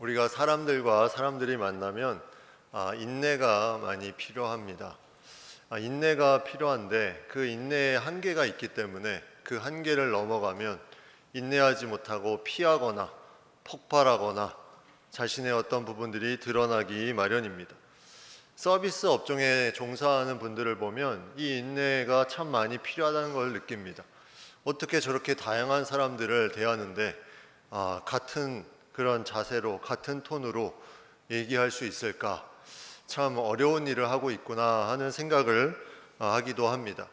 우리가 사람들과 사람들이 만나면 인내가 많이 필요합니다. 인내가 필요한데 그 인내에 한계가 있기 때문에 그 한계를 넘어가면 인내하지 못하고 피하거나 폭발하거나 자신의 어떤 부분들이 드러나기 마련입니다. 서비스 업종에 종사하는 분들을 보면 이 인내가 참 많이 필요하다는 걸 느낍니다. 어떻게 저렇게 다양한 사람들을 대하는데 같은 그런 자세로 같은 톤으로 얘기할 수 있을까? 참 어려운 일을 하고 있구나 하는 생각을 하기도 합니다.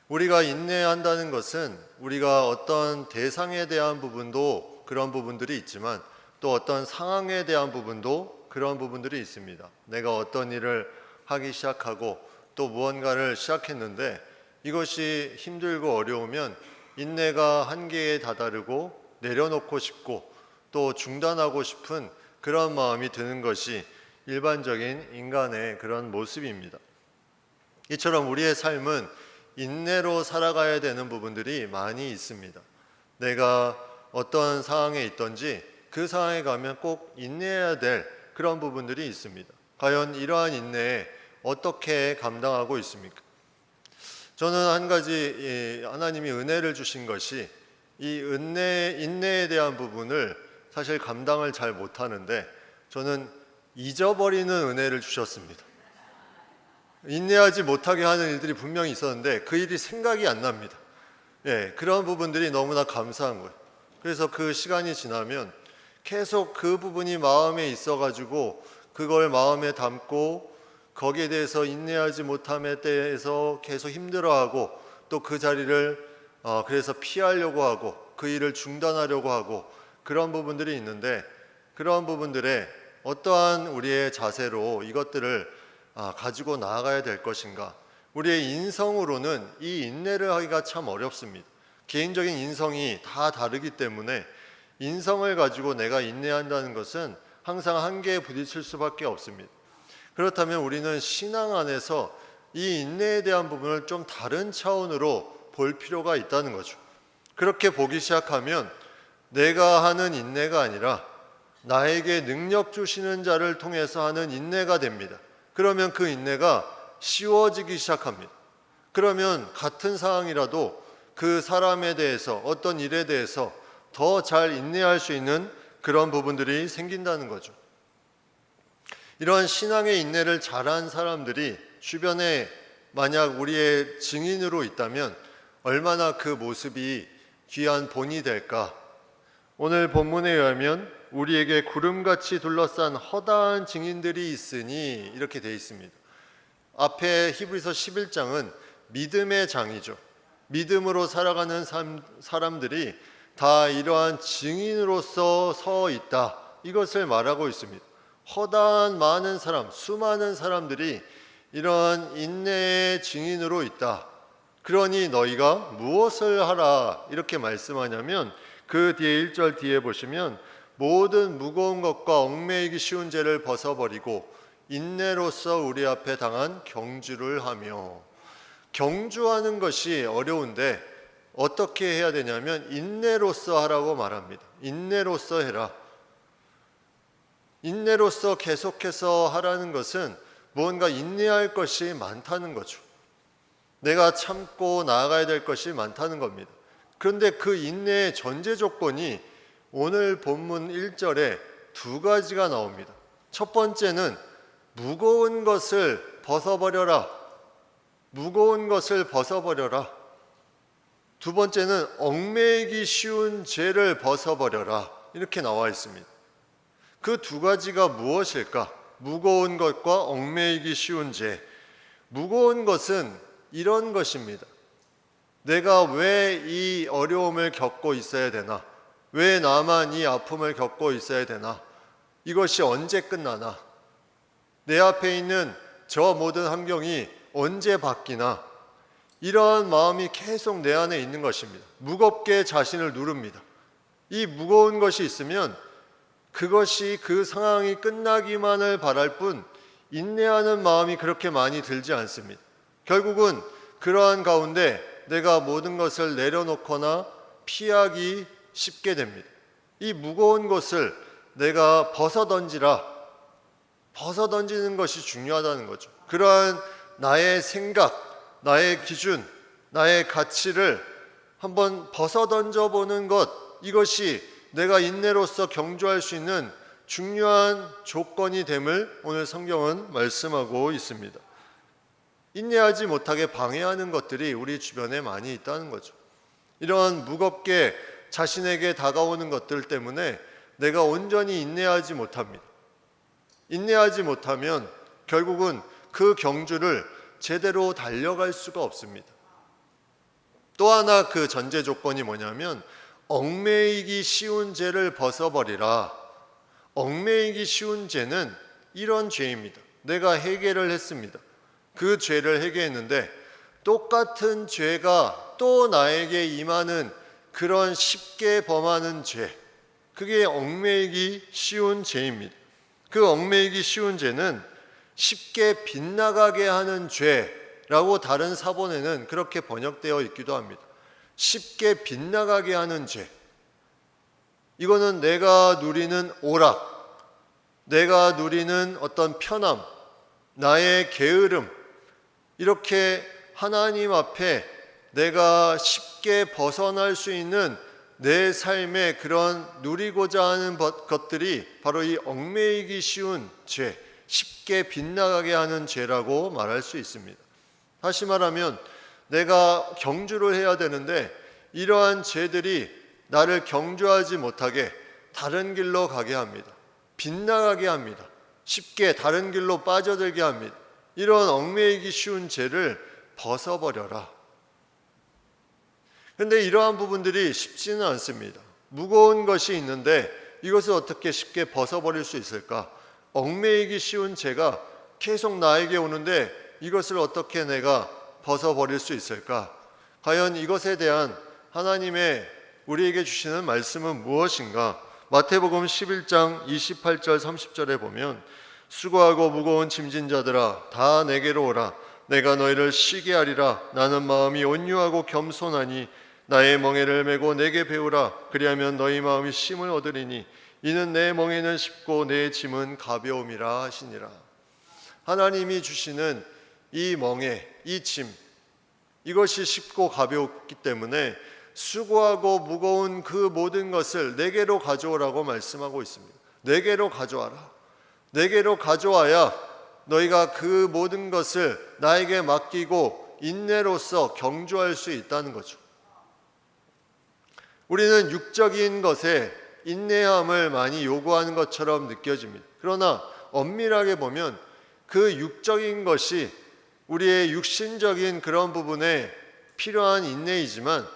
우리가 인내한다는 것은 우리가 어떤 대상에 대한 부분도 그런 부분들이 있지만 또 어떤 상황에 대한 부분도 그런 부분들이 있습니다. 내가 어떤 일을 하기 시작하고 또 무언가를 시작했는데 이것이 힘들고 어려우면 인내가 한계에 다다르고 내려놓고 싶고 또 중단하고 싶은 그런 마음이 드는 것이 일반적인 인간의 그런 모습입니다. 이처럼 우리의 삶은 인내로 살아가야 되는 부분들이 많이 있습니다. 내가 어떤 상황에 있든지 그 상황에 가면 꼭 인내해야 될 그런 부분들이 있습니다. 과연 이러한 인내에 어떻게 감당하고 있습니까? 저는 한 가지 하나님이 은혜를 주신 것이 이 인내에 대한 부분을 사실 감당을 잘 못하는데 저는 잊어버리는 은혜를 주셨습니다. 인내하지 못하게 하는 일들이 분명히 있었는데 그 일이 생각이 안 납니다. 그런 부분들이 너무나 감사한 거예요. 그래서 그 시간이 지나면 계속 그 부분이 마음에 있어가지고 그걸 마음에 담고 거기에 대해서 인내하지 못함에 대해서 계속 힘들어하고 또 그 자리를 그래서 피하려고 하고 그 일을 중단하려고 하고 그런 부분들이 있는데 그런 부분들에 어떠한 우리의 자세로 이것들을 가지고 나아가야 될 것인가. 우리의 인성으로는 이 인내를 하기가 참 어렵습니다. 개인적인 인성이 다 다르기 때문에 인성을 가지고 내가 인내한다는 것은 항상 한계에 부딪힐 수밖에 없습니다. 그렇다면 우리는 신앙 안에서 이 인내에 대한 부분을 좀 다른 차원으로 볼 필요가 있다는 거죠. 그렇게 보기 시작하면 내가 하는 인내가 아니라 나에게 능력 주시는 자를 통해서 하는 인내가 됩니다. 그러면 그 인내가 쉬워지기 시작합니다. 그러면 같은 상황이라도 그 사람에 대해서 어떤 일에 대해서 더 잘 인내할 수 있는 그런 부분들이 생긴다는 거죠. 이러한 신앙의 인내를 잘한 사람들이 주변에 만약 우리의 증인으로 있다면 얼마나 그 모습이 귀한 본이 될까. 오늘 본문에 의하면 우리에게 구름같이 둘러싼 허다한 증인들이 있으니 이렇게 되어 있습니다. 앞에 히브리서 11장은 믿음의 장이죠. 믿음으로 살아가는 사람들이 다 이러한 증인으로서 서 있다. 이것을 말하고 있습니다. 허다한 많은 사람, 수많은 사람들이 이러한 인내의 증인으로 있다. 그러니 너희가 무엇을 하라 이렇게 말씀하냐면 그 뒤에 1절 뒤에 보시면 모든 무거운 것과 얽매이기 쉬운 죄를 벗어버리고 인내로서 우리 앞에 당한 경주를 하며. 경주하는 것이 어려운데 어떻게 해야 되냐면 인내로서 하라고 말합니다. 인내로서 해라. 인내로서 계속해서 하라는 것은 무언가 인내할 것이 많다는 거죠. 내가 참고 나아가야 될 것이 많다는 겁니다. 그런데 그 인내의 전제 조건이 오늘 본문 1절에 두 가지가 나옵니다. 첫 번째는 무거운 것을 벗어버려라. 무거운 것을 벗어버려라. 두 번째는 얽매이기 쉬운 죄를 벗어버려라. 이렇게 나와 있습니다. 그 두 가지가 무엇일까? 무거운 것과 얽매이기 쉬운 죄. 무거운 것은 이런 것입니다. 내가 왜 이 어려움을 겪고 있어야 되나? 왜 나만 이 아픔을 겪고 있어야 되나? 이것이 언제 끝나나? 내 앞에 있는 저 모든 환경이 언제 바뀌나? 이러한 마음이 계속 내 안에 있는 것입니다. 무겁게 자신을 누릅니다. 이 무거운 것이 있으면 그것이 그 상황이 끝나기만을 바랄 뿐 인내하는 마음이 그렇게 많이 들지 않습니다. 결국은 그러한 가운데 내가 모든 것을 내려놓거나 피하기 쉽게 됩니다. 이 무거운 것을 내가 벗어던지라. 벗어던지는 것이 중요하다는 거죠. 그러한 나의 생각, 나의 기준, 나의 가치를 한번 벗어던져 보는 것, 이것이 내가 인내로서 경주할 수 있는 중요한 조건이 됨을 오늘 성경은 말씀하고 있습니다. 인내하지 못하게 방해하는 것들이 우리 주변에 많이 있다는 거죠. 이런 무겁게 자신에게 다가오는 것들 때문에 내가 온전히 인내하지 못합니다. 인내하지 못하면 결국은 그 경주를 제대로 달려갈 수가 없습니다. 또 하나 그 전제 조건이 뭐냐면 얽매이기 쉬운 죄를 벗어버리라. 얽매이기 쉬운 죄는 이런 죄입니다. 내가 해결을 했습니다. 그 죄를 해결했는데 똑같은 죄가 또 나에게 임하는 그런 쉽게 범하는 죄, 그게 얽매이기 쉬운 죄입니다. 그 얽매이기 쉬운 죄는 쉽게 빗나가게 하는 죄라고 다른 사본에는 그렇게 번역되어 있기도 합니다. 쉽게 빗나가게 하는 죄. 이거는 내가 누리는 오락, 내가 누리는 어떤 편함, 나의 게으름, 이렇게 하나님 앞에 내가 쉽게 벗어날 수 있는 내 삶의 그런 누리고자 하는 것들이 바로 이 얽매이기 쉬운 죄, 쉽게 빗나가게 하는 죄라고 말할 수 있습니다. 다시 말하면 내가 경주를 해야 되는데 이러한 죄들이 나를 경주하지 못하게 다른 길로 가게 합니다. 빗나가게 합니다. 쉽게 다른 길로 빠져들게 합니다. 이런 얽매이기 쉬운 죄를 벗어버려라. 그런데 이러한 부분들이 쉽지는 않습니다. 무거운 것이 있는데 이것을 어떻게 쉽게 벗어버릴 수 있을까? 얽매이기 쉬운 죄가 계속 나에게 오는데 이것을 어떻게 내가 벗어버릴 수 있을까? 과연 이것에 대한 하나님의 우리에게 주시는 말씀은 무엇인가? 마태복음 11장 28절 30절에 보면 수고하고 무거운 짐진 자들아 다 내게로 오라. 내가 너희를 쉬게 하리라. 나는 마음이 온유하고 겸손하니 나의 멍에를 메고 내게 배우라. 그리하면 너희 마음이 쉼을 얻으리니 이는 내 멍에는 쉽고 내 짐은 가벼움이라 하시니라. 하나님이 주시는 이 멍에, 이 짐, 이것이 쉽고 가볍기 때문에 수고하고 무거운 그 모든 것을 내게로 가져오라고 말씀하고 있습니다. 내게로 가져와라. 내게로 가져와야 너희가 그 모든 것을 나에게 맡기고 인내로서 경주할 수 있다는 거죠. 우리는 육적인 것에 인내함을 많이 요구하는 것처럼 느껴집니다. 그러나 엄밀하게 보면 그 육적인 것이 우리의 육신적인 그런 부분에 필요한 인내이지만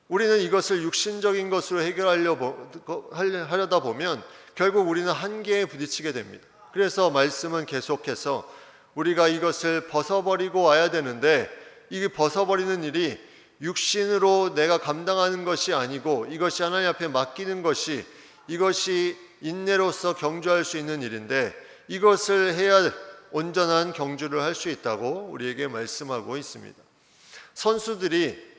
우리는 이것을 육신적인 것으로 해결하려다 보면 결국 우리는 한계에 부딪히게 됩니다. 그래서 말씀은 계속해서 우리가 이것을 벗어버리고 와야 되는데 이 벗어버리는 일이 육신으로 내가 감당하는 것이 아니고 이것이 하나님 앞에 맡기는 것이 이것이 인내로서 경주할 수 있는 일인데 이것을 해야 온전한 경주를 할 수 있다고 우리에게 말씀하고 있습니다. 선수들이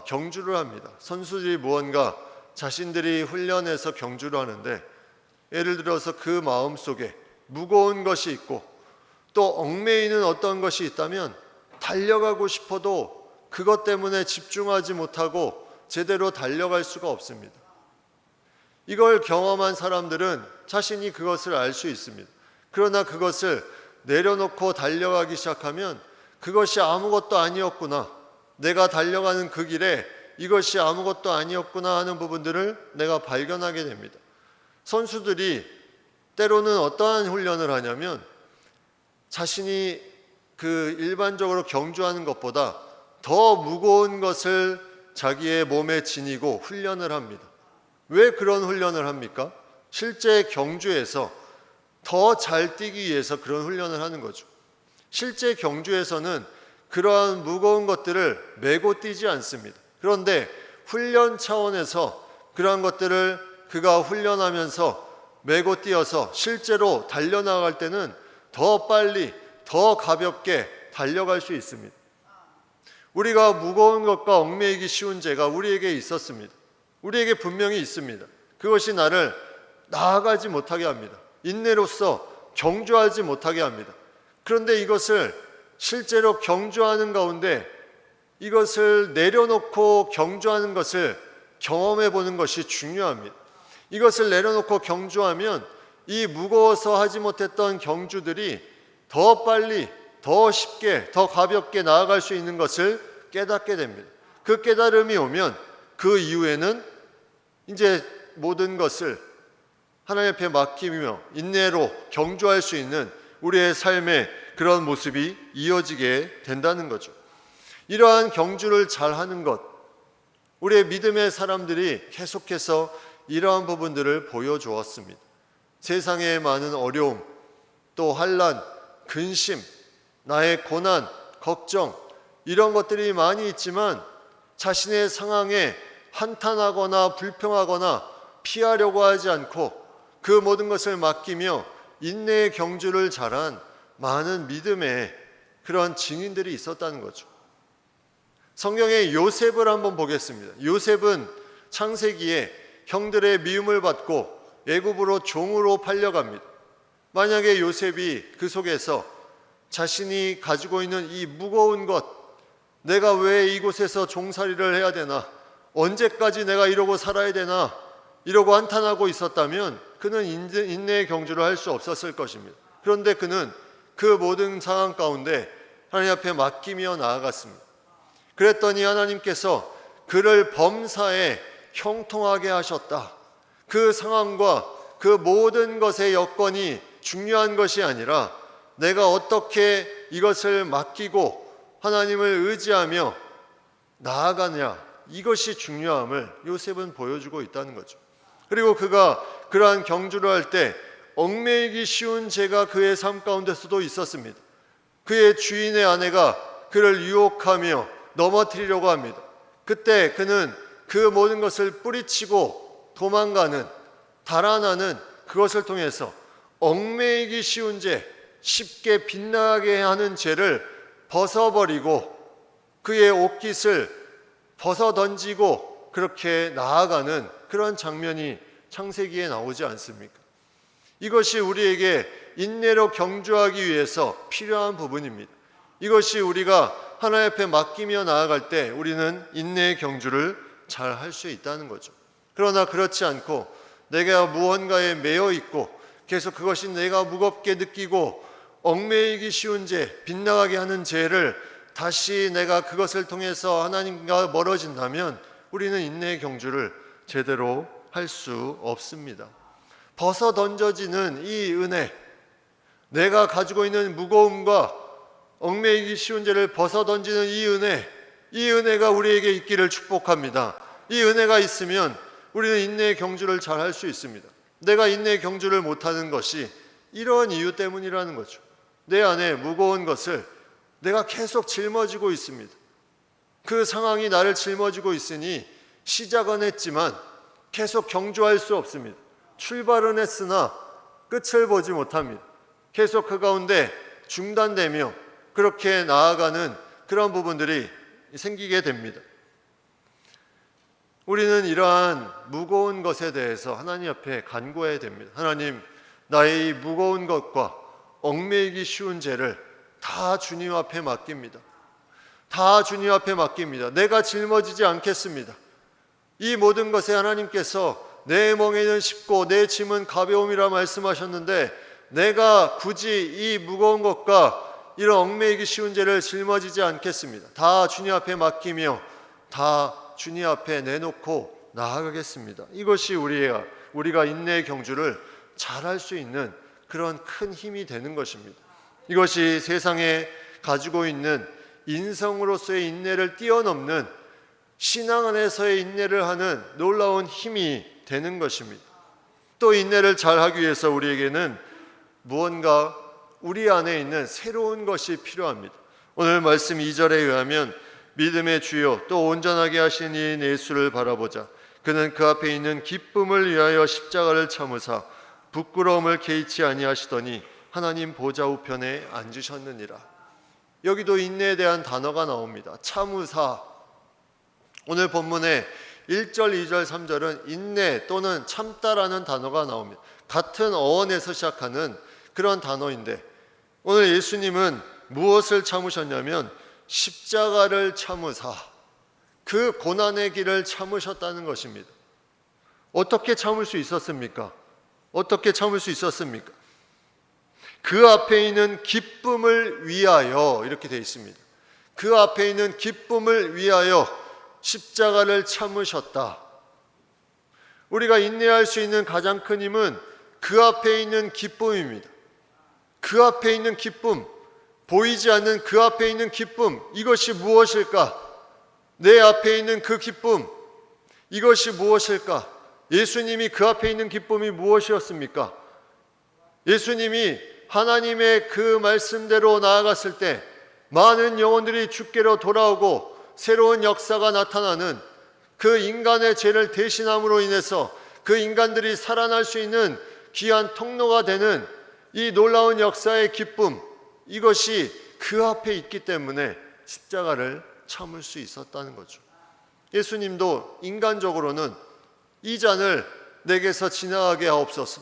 경주를 합니다. 선수들이 무언가 자신들이 훈련해서 경주를 하는데 예를 들어서 그 마음속에 무거운 것이 있고 또 얽매이는 어떤 것이 있다면 달려가고 싶어도 그것 때문에 집중하지 못하고 제대로 달려갈 수가 없습니다. 이걸 경험한 사람들은 자신이 그것을 알 수 있습니다. 그러나 그것을 내려놓고 달려가기 시작하면 그것이 아무것도 아니었구나, 내가 달려가는 그 길에 이것이 아무것도 아니었구나 하는 부분들을 내가 발견하게 됩니다. 선수들이 때로는 어떠한 훈련을 하냐면 자신이 그 일반적으로 경주하는 것보다 더 무거운 것을 자기의 몸에 지니고 훈련을 합니다. 왜 그런 훈련을 합니까? 실제 경주에서 더 잘 뛰기 위해서 그런 훈련을 하는 거죠. 실제 경주에서는 그러한 무거운 것들을 메고 뛰지 않습니다. 그런데 훈련 차원에서 그러한 것들을 그가 훈련하면서 메고 뛰어서 실제로 달려나갈 때는 더 빨리, 더 가볍게 달려갈 수 있습니다. 우리가 무거운 것과 얽매이기 쉬운 죄가 우리에게 있었습니다. 우리에게 분명히 있습니다. 그것이 나를 나아가지 못하게 합니다. 인내로서 경주하지 못하게 합니다. 그런데 이것을 실제로 경주하는 가운데 이것을 내려놓고 경주하는 것을 경험해 보는 것이 중요합니다. 이것을 내려놓고 경주하면 이 무거워서 하지 못했던 경주들이 더 빨리, 더 쉽게, 더 가볍게 나아갈 수 있는 것을 깨닫게 됩니다. 그 깨달음이 오면 그 이후에는 이제 모든 것을 하나님 앞에 맡기며 인내로 경주할 수 있는 우리의 삶의 그런 모습이 이어지게 된다는 거죠. 이러한 경주를 잘하는 것, 우리의 믿음의 사람들이 계속해서 이러한 부분들을 보여주었습니다. 세상의 많은 어려움, 또 환난, 근심, 나의 고난, 걱정 이런 것들이 많이 있지만 자신의 상황에 한탄하거나 불평하거나 피하려고 하지 않고 그 모든 것을 맡기며 인내의 경주를 잘한 많은 믿음의 그런 증인들이 있었다는 거죠. 성경의 요셉을 한번 보겠습니다. 요셉은 창세기에 형들의 미움을 받고 애굽으로 종으로 팔려갑니다. 만약에 요셉이 그 속에서 자신이 가지고 있는 이 무거운 것, 내가 왜 이곳에서 종살이를 해야 되나, 언제까지 내가 이러고 살아야 되나, 이러고 한탄하고 있었다면 그는 인내의 경주를 할 수 없었을 것입니다. 그런데 그는 그 모든 상황 가운데 하나님 앞에 맡기며 나아갔습니다. 그랬더니 하나님께서 그를 범사에 형통하게 하셨다. 그 상황과 그 모든 것의 여건이 중요한 것이 아니라 내가 어떻게 이것을 맡기고 하나님을 의지하며 나아가냐, 이것이 중요함을 요셉은 보여주고 있다는 거죠. 그리고 그가 그러한 경주를 할 때 얽매이기 쉬운 죄가 그의 삶 가운데서도 있었습니다. 그의 주인의 아내가 그를 유혹하며 넘어뜨리려고 합니다. 그때 그는 그 모든 것을 뿌리치고 도망가는, 달아나는 그것을 통해서 얽매이기 쉬운 죄, 쉽게 빗나가게 하는 죄를 벗어버리고 그의 옷깃을 벗어던지고 그렇게 나아가는 그런 장면이 창세기에 나오지 않습니까? 이것이 우리에게 인내로 경주하기 위해서 필요한 부분입니다. 이것이 우리가 하나님 앞에 맡기며 나아갈 때 우리는 인내의 경주를 잘 할 수 있다는 거죠. 그러나 그렇지 않고 내가 무언가에 매여 있고 계속 그것이 내가 무겁게 느끼고 얽매이기 쉬운 죄, 빗나가게 하는 죄를 다시 내가 그것을 통해서 하나님과 멀어진다면 우리는 인내의 경주를 제대로 할 수 없습니다. 벗어 던져지는 이 은혜, 내가 가지고 있는 무거움과 얽매이기 쉬운 죄를 벗어 던지는 이 은혜가 우리에게 있기를 축복합니다. 이 은혜가 있으면 우리는 인내의 경주를 잘 할 수 있습니다. 내가 인내의 경주를 못하는 것이 이러한 이유 때문이라는 거죠. 내 안에 무거운 것을 내가 계속 짊어지고 있습니다. 그 상황이 나를 짊어지고 있으니 시작은 했지만 계속 경주할 수 없습니다. 출발은 했으나 끝을 보지 못합니다. 계속 그 가운데 중단되며 그렇게 나아가는 그런 부분들이 생기게 됩니다. 우리는 이러한 무거운 것에 대해서 하나님 앞에 간구해야 됩니다. 하나님, 나의 이 무거운 것과 얽매이기 쉬운 죄를 다 주님 앞에 맡깁니다. 다 주님 앞에 맡깁니다. 내가 짊어지지 않겠습니다. 이 모든 것에 하나님께서 내 멍에는 쉽고 내 짐은 가벼움이라 말씀하셨는데 내가 굳이 이 무거운 것과 이런 얽매이기 쉬운 죄를 짊어지지 않겠습니다. 다 주님 앞에 맡기며 다 주님 앞에 내놓고 나아가겠습니다. 이것이 우리가 인내의 경주를 잘할 수 있는 그런 큰 힘이 되는 것입니다. 이것이 세상에 가지고 있는 인성으로서의 인내를 뛰어넘는 신앙 안에서의 인내를 하는 놀라운 힘이 되는 것입니다. 또 인내를 잘하기 위해서 우리에게는 무언가 우리 안에 있는 새로운 것이 필요합니다. 오늘 말씀 2절에 의하면 믿음의 주요 또 온전하게 하신 이인 예수를 바라보자. 그는 그 앞에 있는 기쁨을 위하여 십자가를 참으사 부끄러움을 개의치 아니하시더니 하나님 보좌 우편에 앉으셨느니라. 여기도 인내에 대한 단어가 나옵니다. 참으사. 오늘 본문에 1절, 2절, 3절은 인내 또는 참다라는 단어가 나옵니다. 같은 어원에서 시작하는 그런 단어인데 오늘 예수님은 무엇을 참으셨냐면 십자가를 참으사 그 고난의 길을 참으셨다는 것입니다. 어떻게 참을 수 있었습니까? 어떻게 참을 수 있었습니까? 그 앞에 있는 기쁨을 위하여 이렇게 되어 있습니다. 그 앞에 있는 기쁨을 위하여 십자가를 참으셨다. 우리가 인내할 수 있는 가장 큰 힘은 그 앞에 있는 기쁨입니다. 그 앞에 있는 기쁨, 보이지 않는 그 앞에 있는 기쁨, 이것이 무엇일까? 내 앞에 있는 그 기쁨, 이것이 무엇일까? 예수님이 그 앞에 있는 기쁨이 무엇이었습니까? 예수님이 하나님의 그 말씀대로 나아갔을 때 많은 영혼들이 주께로 돌아오고 새로운 역사가 나타나는 그 인간의 죄를 대신함으로 인해서 그 인간들이 살아날 수 있는 귀한 통로가 되는 이 놀라운 역사의 기쁨, 이것이 그 앞에 있기 때문에 십자가를 참을 수 있었다는 거죠. 예수님도 인간적으로는 이 잔을 내게서 지나가게 하옵소서,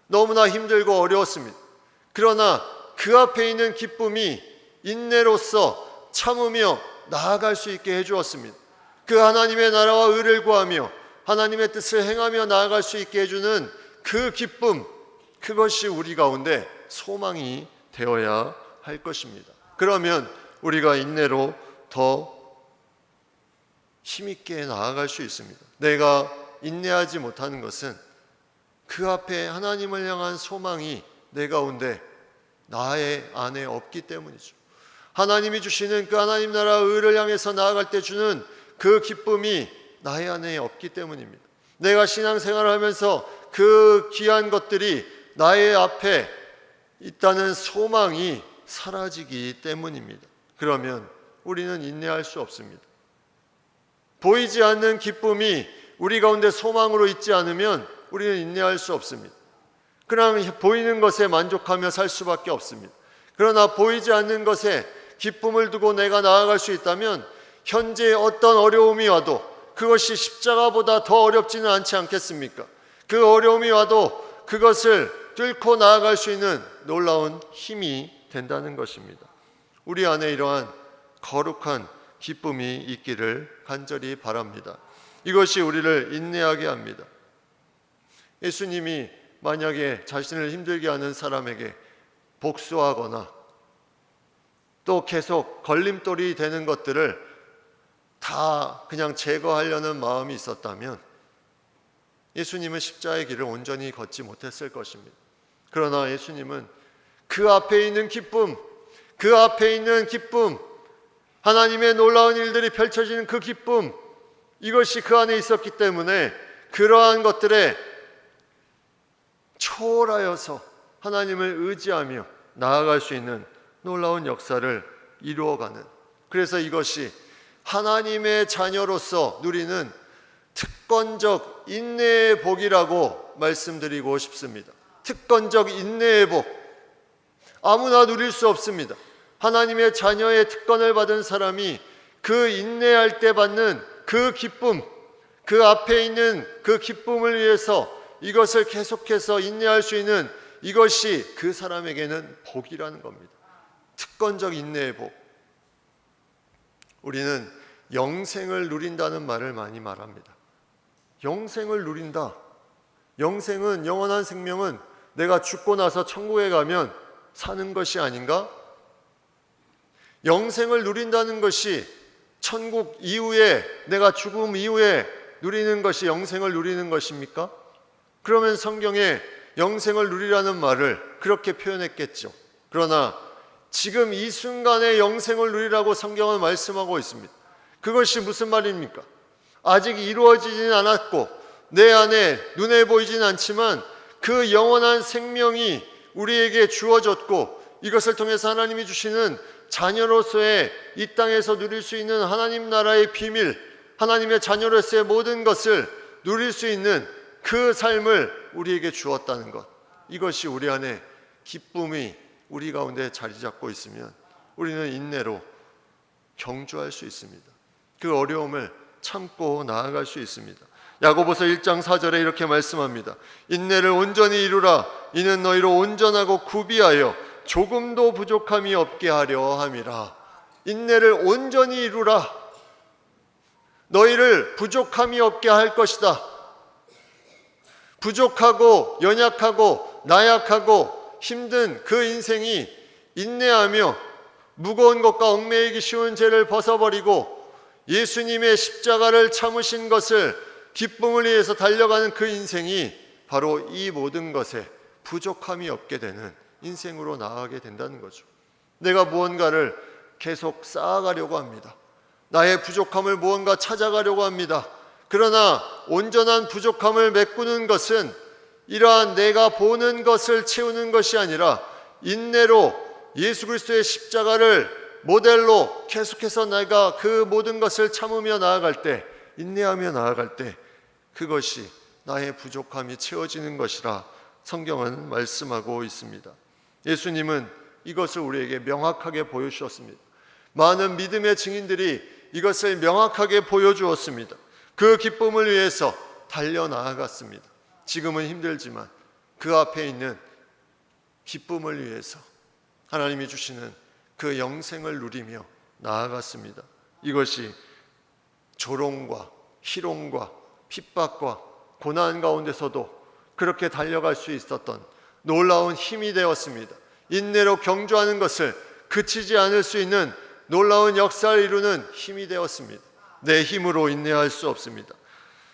너무나 힘들고 어려웠습니다. 그러나 그 앞에 있는 기쁨이 인내로서 참으며 나아갈 수 있게 해주었습니다. 그 하나님의 나라와 의를 구하며 하나님의 뜻을 행하며 나아갈 수 있게 해주는 그 기쁨, 그것이 우리 가운데 소망이 되어야 할 것입니다. 그러면 우리가 인내로 더 힘있게 나아갈 수 있습니다. 내가 인내하지 못하는 것은 그 앞에 하나님을 향한 소망이 내 가운데 나의 안에 없기 때문이죠. 하나님이 주시는 그 하나님 나라 의를 향해서 나아갈 때 주는 그 기쁨이 나의 안에 없기 때문입니다. 내가 신앙생활을 하면서 그 귀한 것들이 나의 앞에 있다는 소망이 사라지기 때문입니다. 그러면 우리는 인내할 수 없습니다. 보이지 않는 기쁨이 우리 가운데 소망으로 있지 않으면 우리는 인내할 수 없습니다. 그냥 보이는 것에 만족하며 살 수밖에 없습니다. 그러나 보이지 않는 것에 기쁨을 두고 내가 나아갈 수 있다면 현재 어떤 어려움이 와도 그것이 십자가보다 더 어렵지는 않지 않겠습니까? 그 어려움이 와도 그것을 뚫고 나아갈 수 있는 놀라운 힘이 된다는 것입니다. 우리 안에 이러한 거룩한 기쁨이 있기를 간절히 바랍니다. 이것이 우리를 인내하게 합니다. 예수님이 만약에 자신을 힘들게 하는 사람에게 복수하거나 또 계속 걸림돌이 되는 것들을 다 그냥 제거하려는 마음이 있었다면 예수님은 십자가의 길을 온전히 걷지 못했을 것입니다. 그러나 예수님은 그 앞에 있는 기쁨, 그 앞에 있는 기쁨, 하나님의 놀라운 일들이 펼쳐지는 그 기쁨, 이것이 그 안에 있었기 때문에 그러한 것들에 초월하여서 하나님을 의지하며 나아갈 수 있는 놀라운 역사를 이루어가는, 그래서 이것이 하나님의 자녀로서 누리는 특권적 인내의 복이라고 말씀드리고 싶습니다. 특권적 인내의 복, 아무나 누릴 수 없습니다. 하나님의 자녀의 특권을 받은 사람이 그 인내할 때 받는 그 기쁨, 그 앞에 있는 그 기쁨을 위해서 이것을 계속해서 인내할 수 있는 이것이 그 사람에게는 복이라는 겁니다. 특권적 인내의 복. 우리는 영생을 누린다는 말을 많이 말합니다. 영생을 누린다. 영생은, 영원한 생명은 내가 죽고 나서 천국에 가면 사는 것이 아닌가? 영생을 누린다는 것이 천국 이후에, 내가 죽음 이후에 누리는 것이 영생을 누리는 것입니까? 그러면 성경에 영생을 누리라는 말을 그렇게 표현했겠죠. 그러나 지금 이 순간에 영생을 누리라고 성경은 말씀하고 있습니다. 그것이 무슨 말입니까? 아직 이루어지지는 않았고 내 안에 눈에 보이지는 않지만 그 영원한 생명이 우리에게 주어졌고 이것을 통해서 하나님이 주시는 자녀로서의 이 땅에서 누릴 수 있는 하나님 나라의 비밀, 하나님의 자녀로서의 모든 것을 누릴 수 있는 그 삶을 우리에게 주었다는 것, 이것이 우리 안에 기쁨이 우리 가운데 자리 잡고 있으면 우리는 인내로 경주할 수 있습니다. 그 어려움을 참고 나아갈 수 있습니다. 야고보서 1장 4절에 이렇게 말씀합니다. 인내를 온전히 이루라. 이는 너희로 온전하고 구비하여 조금도 부족함이 없게 하려 함이라. 인내를 온전히 이루라. 너희를 부족함이 없게 할 것이다. 부족하고 연약하고 나약하고 힘든 그 인생이 인내하며 무거운 것과 얽매이기 쉬운 죄를 벗어버리고 예수님의 십자가를 참으신 것을 기쁨을 위해서 달려가는 그 인생이 바로 이 모든 것에 부족함이 없게 되는 인생으로 나아가게 된다는 거죠. 내가 무언가를 계속 쌓아가려고 합니다. 나의 부족함을 무언가 찾아가려고 합니다. 그러나 온전한 부족함을 메꾸는 것은 이러한 내가 보는 것을 채우는 것이 아니라 인내로 예수 그리스도의 십자가를 모델로 계속해서 내가 그 모든 것을 참으며 나아갈 때, 인내하며 나아갈 때 그것이 나의 부족함이 채워지는 것이라 성경은 말씀하고 있습니다. 예수님은 이것을 우리에게 명확하게 보여주셨습니다. 많은 믿음의 증인들이 이것을 명확하게 보여주었습니다. 그 기쁨을 위해서 달려나아갔습니다. 지금은 힘들지만 그 앞에 있는 기쁨을 위해서 하나님이 주시는 그 영생을 누리며 나아갔습니다. 이것이 조롱과 희롱과 핍박과 고난 가운데서도 그렇게 달려갈 수 있었던 놀라운 힘이 되었습니다. 인내로 경주하는 것을 그치지 않을 수 있는 놀라운 역사를 이루는 힘이 되었습니다. 내 힘으로 인내할 수 없습니다.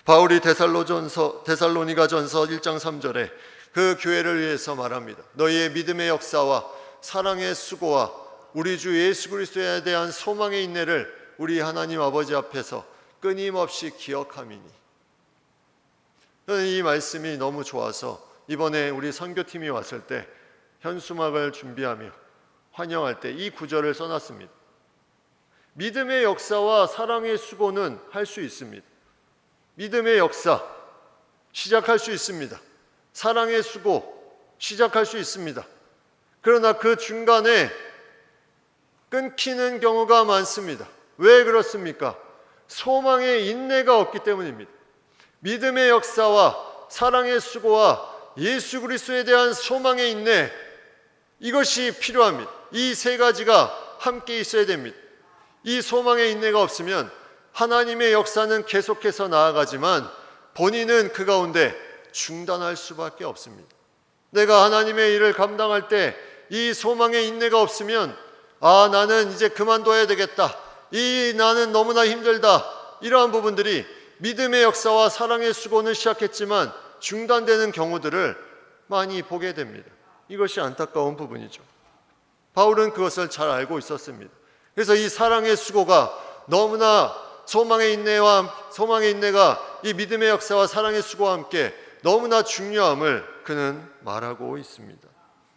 바울이 데살로니가전서 1장 3절에 그 교회를 위해서 말합니다. 너희의 믿음의 역사와 사랑의 수고와 우리 주 예수 그리스도에 대한 소망의 인내를 우리 하나님 아버지 앞에서 끊임없이 기억함이니. 저는 이 말씀이 너무 좋아서 이번에 우리 선교팀이 왔을 때 현수막을 준비하며 환영할 때 이 구절을 써놨습니다. 믿음의 역사와 사랑의 수고는 할 수 있습니다. 믿음의 역사 시작할 수 있습니다. 사랑의 수고 시작할 수 있습니다. 그러나 그 중간에 끊기는 경우가 많습니다. 왜 그렇습니까? 소망의 인내가 없기 때문입니다. 믿음의 역사와 사랑의 수고와 예수 그리스도에 대한 소망의 인내, 이것이 필요합니다. 이 세 가지가 함께 있어야 됩니다. 이 소망의 인내가 없으면 하나님의 역사는 계속해서 나아가지만 본인은 그 가운데 중단할 수밖에 없습니다. 내가 하나님의 일을 감당할 때 이 소망의 인내가 없으면 나는 이제 그만둬야 되겠다. 나는 너무나 힘들다. 이러한 부분들이 믿음의 역사와 사랑의 수고는 시작했지만 중단되는 경우들을 많이 보게 됩니다. 이것이 안타까운 부분이죠. 바울은 그것을 잘 알고 있었습니다. 그래서 이 사랑의 수고가 너무나 소망의 인내가 이 믿음의 역사와 사랑의 수고와 함께 너무나 중요함을 그는 말하고 있습니다.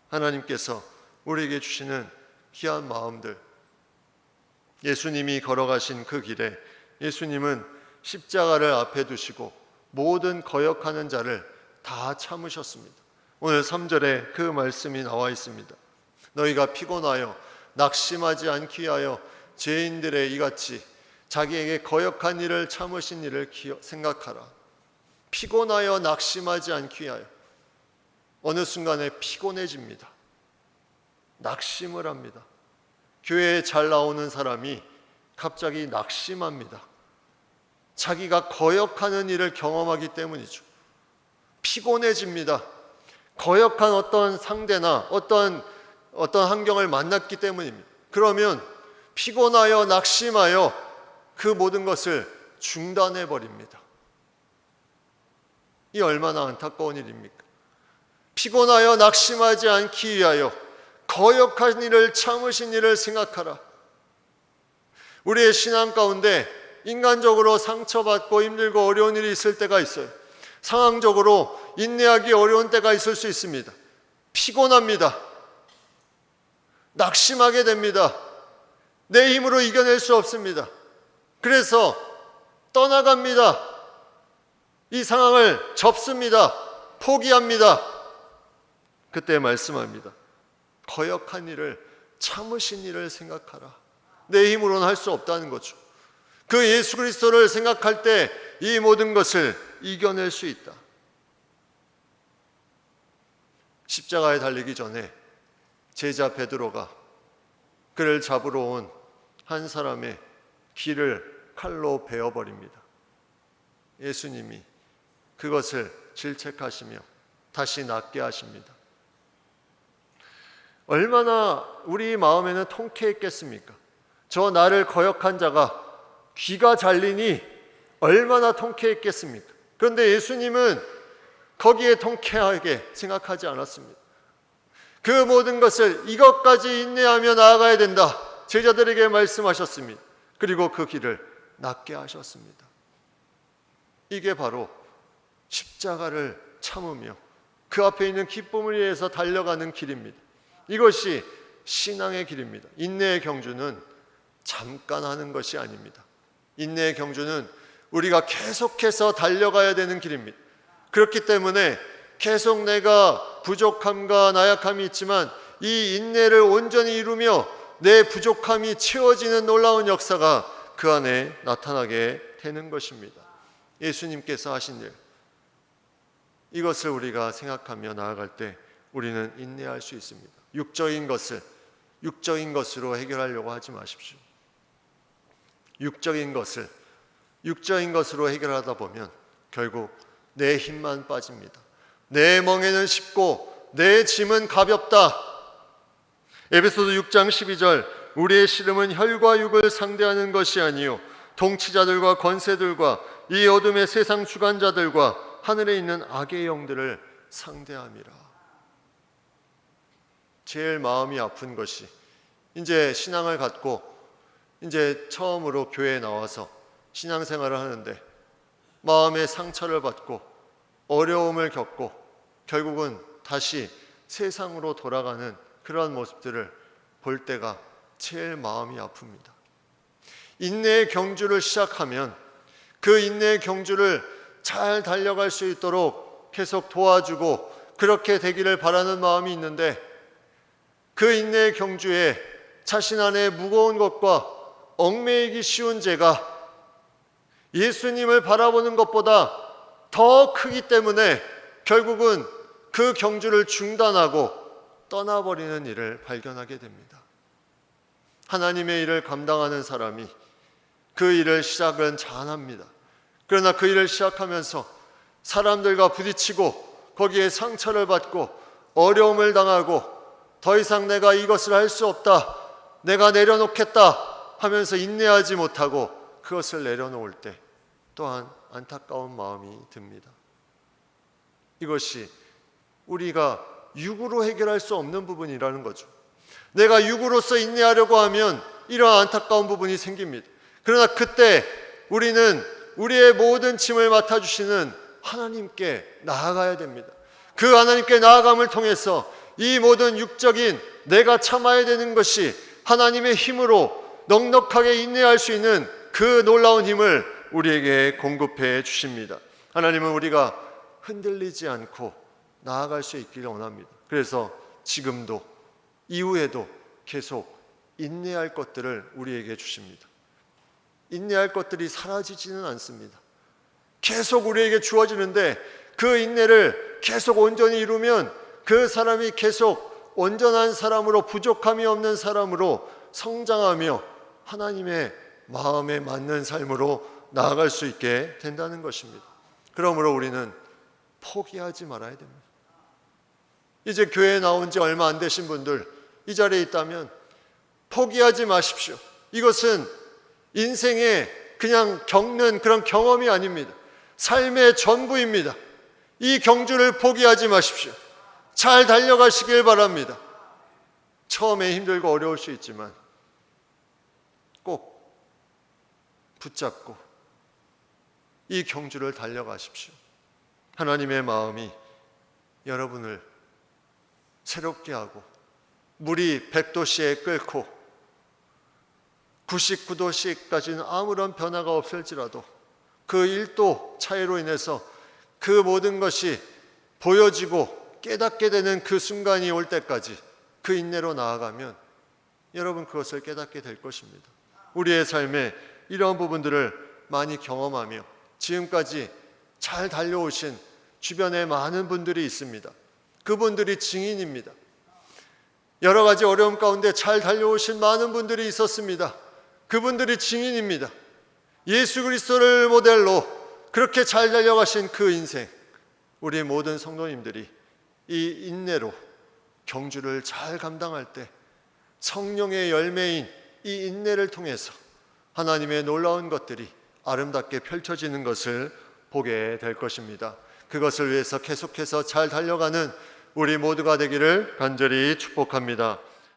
하나님께서 우리에게 주시는 귀한 마음들, 예수님이 걸어가신 그 길에 예수님은 십자가를 앞에 두시고 모든 거역하는 자를 다 참으셨습니다. 오늘 3절에 그 말씀이 나와 있습니다. 너희가 피곤하여 낙심하지 않기 위하여 죄인들의 이같이 자기에게 거역한 일을 참으신 일을 생각하라. 피곤하여 낙심하지 않기 위하여. 어느 순간에 피곤해집니다. 낙심을 합니다. 교회에 잘 나오는 사람이 갑자기 낙심합니다. 자기가 거역하는 일을 경험하기 때문이죠. 피곤해집니다. 거역한 어떤 상대나 어떤 환경을 만났기 때문입니다. 그러면 피곤하여 낙심하여 그 모든 것을 중단해 버립니다. 이 얼마나 안타까운 일입니까? 피곤하여 낙심하지 않기 위하여 거역한 일을 참으신 일을 생각하라. 우리의 신앙 가운데 인간적으로 상처받고 힘들고 어려운 일이 있을 때가 있어요. 상황적으로 인내하기 어려운 때가 있을 수 있습니다. 피곤합니다. 낙심하게 됩니다. 내 힘으로 이겨낼 수 없습니다. 그래서 떠나갑니다. 이 상황을 접습니다. 포기합니다. 그때 말씀합니다. 거역한 일을 참으신 일을 생각하라. 내 힘으로는 할 수 없다는 거죠. 그 예수 그리스도를 생각할 때 이 모든 것을 이겨낼 수 있다. 십자가에 달리기 전에 제자 베드로가 그를 잡으러 온 한 사람의 귀를 칼로 베어버립니다. 예수님이 그것을 질책하시며 다시 낫게 하십니다. 얼마나 우리 마음에는 통쾌했겠습니까? 저 나를 거역한 자가 귀가 잘리니 얼마나 통쾌했겠습니까? 그런데 예수님은 거기에 통쾌하게 생각하지 않았습니다. 그 모든 것을 이것까지 인내하며 나아가야 된다, 제자들에게 말씀하셨습니다. 그리고 그 길을 낫게 하셨습니다. 이게 바로 십자가를 참으며 그 앞에 있는 기쁨을 위해서 달려가는 길입니다. 이것이 신앙의 길입니다. 인내의 경주는 잠깐 하는 것이 아닙니다. 인내의 경주는 우리가 계속해서 달려가야 되는 길입니다. 그렇기 때문에 계속 내가 부족함과 나약함이 있지만 이 인내를 온전히 이루며 내 부족함이 채워지는 놀라운 역사가 그 안에 나타나게 되는 것입니다. 예수님께서 하신 일, 이것을 우리가 생각하며 나아갈 때 우리는 인내할 수 있습니다. 육적인 것을 육적인 것으로 해결하려고 하지 마십시오. 육적인 것으로 해결하다 보면 결국 내 힘만 빠집니다. 내 멍에는 쉽고 내 짐은 가볍다. 에베소서 6장 12절, 우리의 씨름은 혈과 육을 상대하는 것이 아니요 통치자들과 권세들과 이 어둠의 세상 주관자들과 하늘에 있는 악의 영들을 상대함이라. 제일 마음이 아픈 것이 이제 신앙을 갖고 이제 처음으로 교회에 나와서 신앙생활을 하는데 마음의 상처를 받고 어려움을 겪고 결국은 다시 세상으로 돌아가는 그런 모습들을 볼 때가 제일 마음이 아픕니다. 인내의 경주를 시작하면 그 인내의 경주를 잘 달려갈 수 있도록 계속 도와주고 그렇게 되기를 바라는 마음이 있는데 그 인내의 경주에 자신 안에 무거운 것과 얽매이기 쉬운 죄가 예수님을 바라보는 것보다 더 크기 때문에 결국은 그 경주를 중단하고 떠나버리는 일을 발견하게 됩니다. 하나님의 일을 감당하는 사람이 그 일을 시작은 잘합니다. 그러나 그 일을 시작하면서 사람들과 부딪히고 거기에 상처를 받고 어려움을 당하고 더 이상 내가 이것을 할 수 없다, 내가 내려놓겠다 하면서 인내하지 못하고 그것을 내려놓을 때 또한 안타까운 마음이 듭니다. 이것이 우리가 육으로 해결할 수 없는 부분이라는 거죠. 내가 육으로서 인내하려고 하면 이러한 안타까운 부분이 생깁니다. 그러나 그때 우리는 우리의 모든 짐을 맡아주시는 하나님께 나아가야 됩니다. 그 하나님께 나아감을 통해서 이 모든 육적인 내가 참아야 되는 것이 하나님의 힘으로 넉넉하게 인내할 수 있는 그 놀라운 힘을 우리에게 공급해 주십니다. 하나님은 우리가 흔들리지 않고 나아갈 수 있기를 원합니다. 그래서 지금도 이후에도 계속 인내할 것들을 우리에게 주십니다. 인내할 것들이 사라지지는 않습니다. 계속 우리에게 주어지는데 그 인내를 계속 온전히 이루면 그 사람이 계속 온전한 사람으로, 부족함이 없는 사람으로 성장하며 하나님의 마음에 맞는 삶으로 나아갈 수 있게 된다는 것입니다. 그러므로 우리는 포기하지 말아야 됩니다. 이제 교회에 나온 지 얼마 안 되신 분들 이 자리에 있다면 포기하지 마십시오. 이것은 인생에 그냥 겪는 그런 경험이 아닙니다. 삶의 전부입니다. 이 경주를 포기하지 마십시오. 잘 달려가시길 바랍니다. 처음에 힘들고 어려울 수 있지만 꼭 붙잡고 이 경주를 달려가십시오. 하나님의 마음이 여러분을 새롭게 하고 물이 100도씨에 끓고 99도씨까지는 아무런 변화가 없을지라도 그 1도 차이로 인해서 그 모든 것이 보여지고 깨닫게 되는 그 순간이 올 때까지 그 인내로 나아가면 여러분 그것을 깨닫게 될 것입니다. 우리의 삶에 이러한 부분들을 많이 경험하며 지금까지 잘 달려오신 주변에 많은 분들이 있습니다. 그분들이 증인입니다. 여러 가지 어려움 가운데 잘 달려오신 많은 분들이 있었습니다. 그분들이 증인입니다. 예수 그리스도를 모델로 그렇게 잘 달려가신 그 인생, 우리 모든 성도님들이 이 인내로 경주를 잘 감당할 때 성령의 열매인 이 인내를 통해서 하나님의 놀라운 것들이 아름답게 펼쳐지는 것을 보게 될 것입니다. 그것을 위해서 계속해서 잘 달려가는 우리 모두가 되기를 간절히 축복합니다.